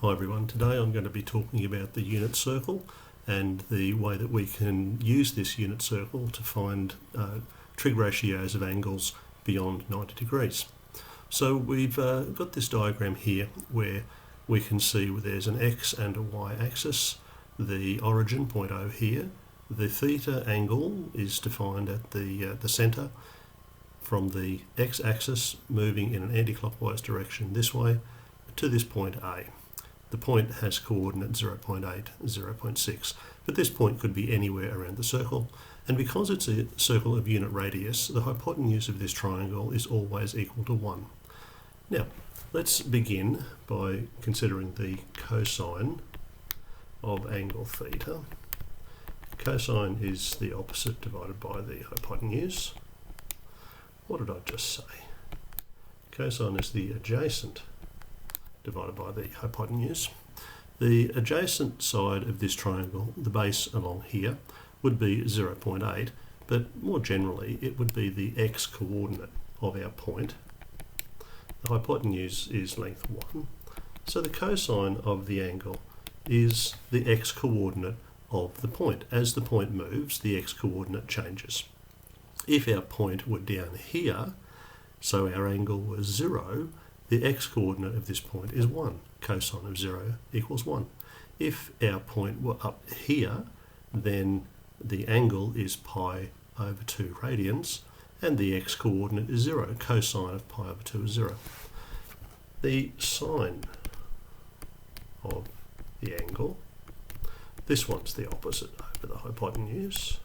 Hi everyone, today I'm going to be talking about the unit circle and the way that we can use this unit circle to find trig ratios of angles beyond 90 degrees. So we've got this diagram here where we can see there's an x and a y axis, the origin, point O here, the theta angle is defined at the centre from the x-axis moving in an anti-clockwise direction this way to this point A. The point has coordinate 0.8, 0.6, but this point could be anywhere around the circle, and because it's a circle of unit radius, the hypotenuse of this triangle is always equal to 1. Now, let's begin by considering the cosine of angle theta. Cosine is the opposite divided by the hypotenuse. What did I just say? Cosine is the adjacent divided by the hypotenuse. The adjacent side of this triangle, the base along here, would be 0.8, but more generally it would be the x-coordinate of our point. The hypotenuse is length 1, so the cosine of the angle is the x-coordinate of the point. As the point moves, the x-coordinate changes. If our point were down here, so our angle was 0, the x-coordinate of this point is 1. Cosine of 0 equals 1. If our point were up here, then the angle is pi over 2 radians, and the x-coordinate is 0. Cosine of pi over 2 is 0. The sine of the angle, this one's the opposite over the hypotenuse.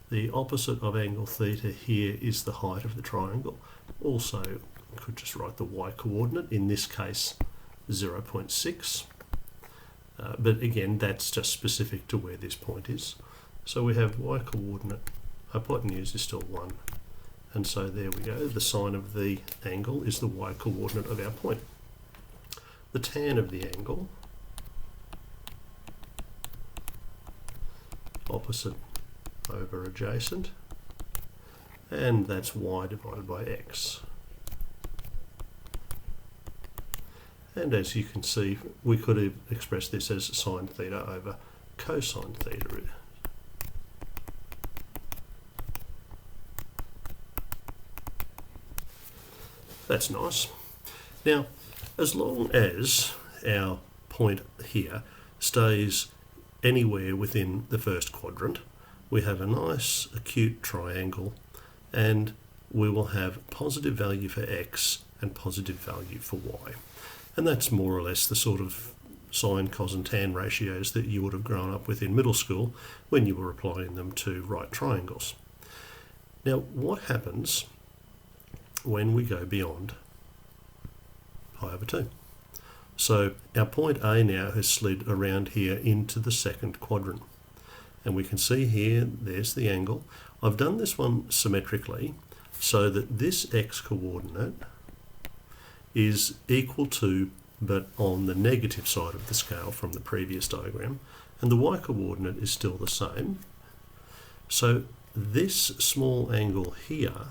The opposite of angle theta here is the height of the triangle. Also, could just write the y-coordinate, in this case 0.6, but again that's just specific to where this point is. So we have y-coordinate, hypotenuse is still 1, and so there we go, the sine of the angle is the y-coordinate of our point. The tan of the angle, opposite over adjacent, and that's y divided by x. And as you can see, we could have expressed this as sine theta over cosine theta. That's nice. Now, as long as our point here stays anywhere within the first quadrant, we have a nice acute triangle, and we will have positive value for x and positive value for y. And that's more or less the sort of sine, cos and tan ratios that you would have grown up with in middle school when you were applying them to right triangles. Now, what happens when we go beyond pi over 2? So our point A now has slid around here into the second quadrant. And we can see here, there's the angle. I've done this one symmetrically so that this x-coordinate is equal to, but on the negative side of the scale from the previous diagram, and the y-coordinate is still the same. So this small angle here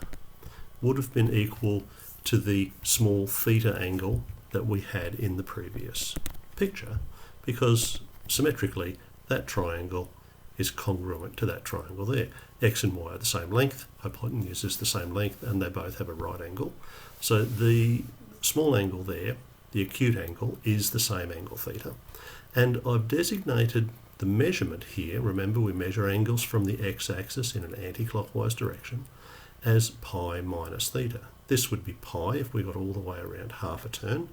would have been equal to the small theta angle that we had in the previous picture, because symmetrically that triangle is congruent to that triangle there. X and y are the same length, hypotenuse is the same length, and they both have a right angle. So the small angle there, the acute angle, is the same angle theta. And I've designated the measurement here, remember we measure angles from the x-axis in an anti-clockwise direction, as pi minus theta. This would be pi if we got all the way around half a turn,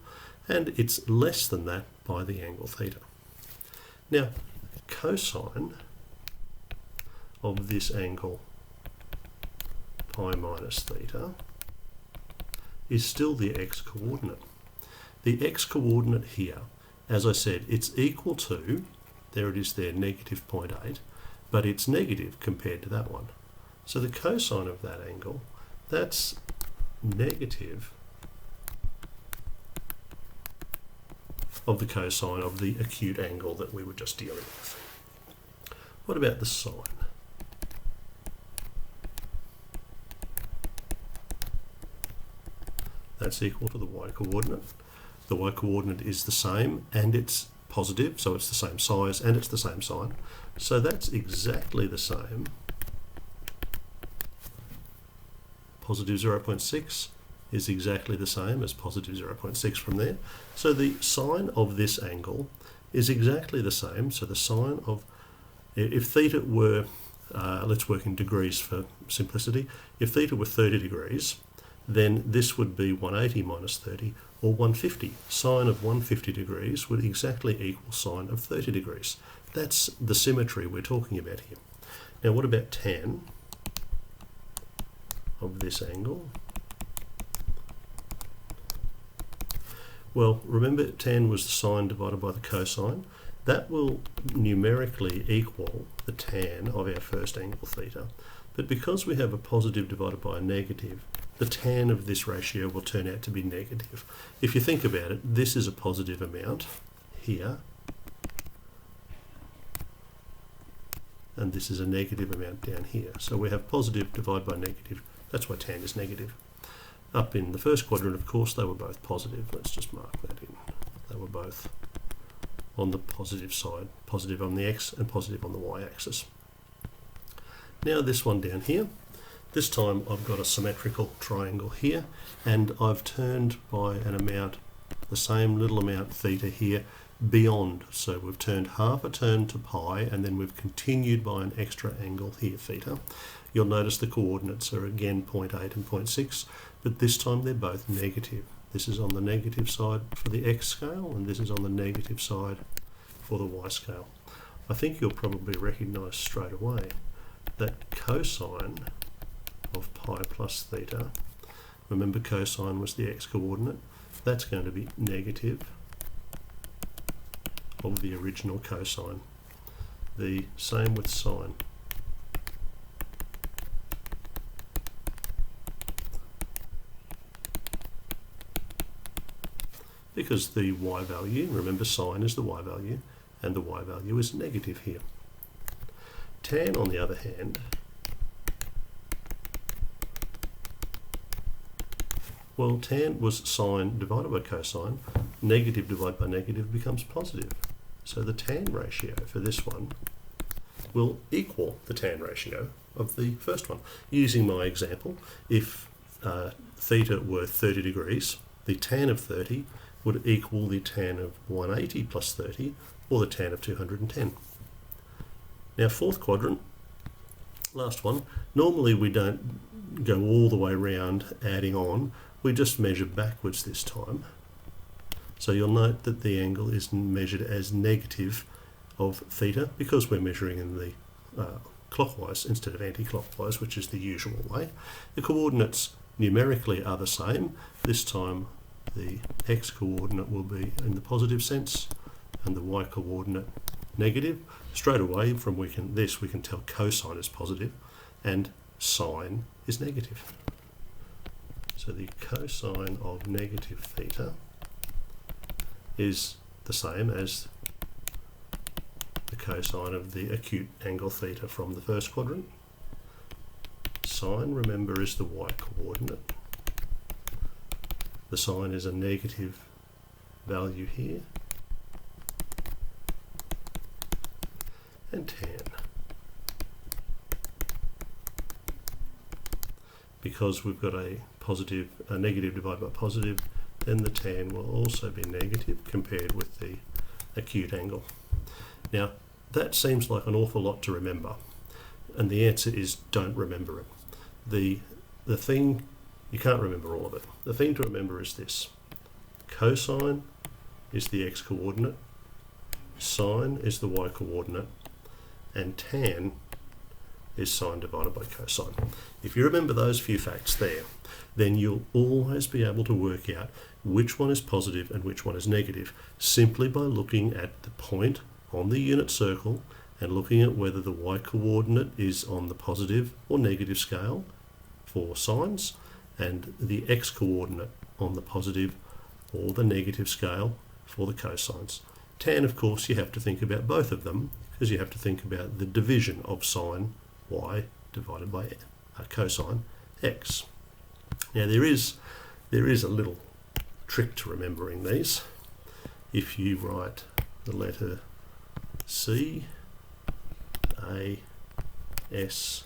and it's less than that by the angle theta. Now, cosine of this angle pi minus theta is still the x-coordinate. The x-coordinate here, as I said, it's equal to, there it is there, negative 0.8, but it's negative compared to that one. So the cosine of that angle, that's negative of the cosine of the acute angle that we were just dealing with. What about the sine? That's equal to the y-coordinate. The y coordinate is the same and it's positive, so it's the same size and it's the same sign. So that's exactly the same. Positive 0.6 is exactly the same as positive 0.6 from there. So the sine of this angle is exactly the same. So the sine of, if theta were, let's work in degrees for simplicity, if theta were 30 degrees, then this would be 180 minus 30, or 150. Sine of 150 degrees would exactly equal sine of 30 degrees. That's the symmetry we're talking about here. Now what about tan of this angle? Well, remember tan was the sine divided by the cosine. That will numerically equal the tan of our first angle theta. But because we have a positive divided by a negative, the tan of this ratio will turn out to be negative. If you think about it, this is a positive amount here, and this is a negative amount down here. So we have positive divided by negative. That's why tan is negative. Up in the first quadrant, of course, they were both positive. Let's just mark that in. They were both on the positive side, positive on the x and positive on the y-axis. Now this one down here, this time I've got a symmetrical triangle here, and I've turned by an amount, the same little amount theta here, beyond. So we've turned half a turn to pi, and then we've continued by an extra angle here, theta. You'll notice the coordinates are again 0.8 and 0.6, but this time they're both negative. This is on the negative side for the x scale, and this is on the negative side for the y scale. I think you'll probably recognise straight away that cosine of pi plus theta, remember cosine was the x coordinate, that's going to be negative of the original cosine. The same with sine. Because the y value, remember sine is the y value, and the y value is negative here. Tan, on the other hand, well, tan was sine divided by cosine. Negative divided by negative becomes positive. So the tan ratio for this one will equal the tan ratio of the first one. Using my example, if theta were 30 degrees, the tan of 30 would equal the tan of 180 plus 30, or the tan of 210. Now fourth quadrant, last one, normally we don't go all the way around adding on, we just measure backwards this time. So you'll note that the angle is measured as negative of theta because we're measuring in the clockwise instead of anti-clockwise, which is the usual way. The coordinates numerically are the same. This time the x coordinate will be in the positive sense and the y coordinate negative. Straight away from we can tell cosine is positive and sine is negative. So the cosine of negative theta is the same as the cosine of the acute angle theta from the first quadrant. Sine, remember, is the y coordinate. The sine is a negative value here. And tan. Because we've got a negative divided by positive, then the tan will also be negative compared with the acute angle. Now, that seems like an awful lot to remember, and the answer is don't remember it. The thing, you can't remember all of it. The thing to remember is this. Cosine is the x coordinate, sine is the y coordinate, and tan is sine divided by cosine. If you remember those few facts there, then you'll always be able to work out which one is positive and which one is negative simply by looking at the point on the unit circle and looking at whether the y coordinate is on the positive or negative scale for sines and the x coordinate on the positive or the negative scale for the cosines. Tan, of course, you have to think about both of them because you have to think about the division of sine y divided by cosine x. Now there is a little trick to remembering these. If you write the letter C, A, S,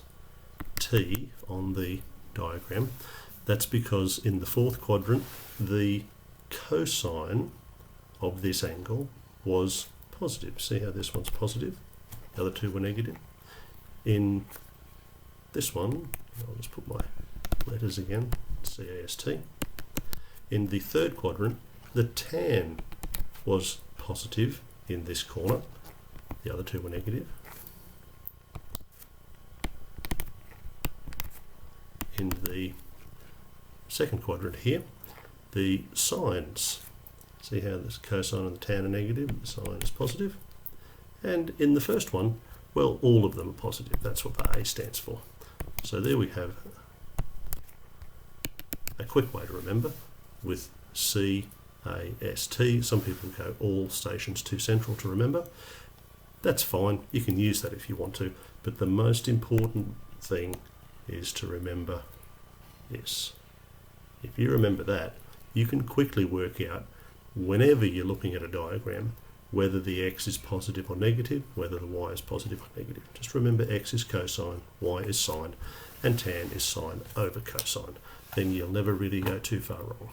T on the diagram, that's because in the fourth quadrant the cosine of this angle was positive. See how this one's positive? The other two were negative. In this one, I'll just put my letters again, CAST. In the third quadrant, the tan was positive in this corner. The other two were negative. In the second quadrant here, the sines, see how this cosine and the tan are negative, the sine is positive. And in the first one, well, all of them are positive. That's what the A stands for. So there we have a quick way to remember with CAST. Some people go all stations too central to remember. That's fine. You can use that if you want to. But the most important thing is to remember this. If you remember that, you can quickly work out whenever you're looking at a diagram whether the x is positive or negative, whether the y is positive or negative. Just remember x is cosine, y is sine, and tan is sine over cosine. Then you'll never really go too far wrong.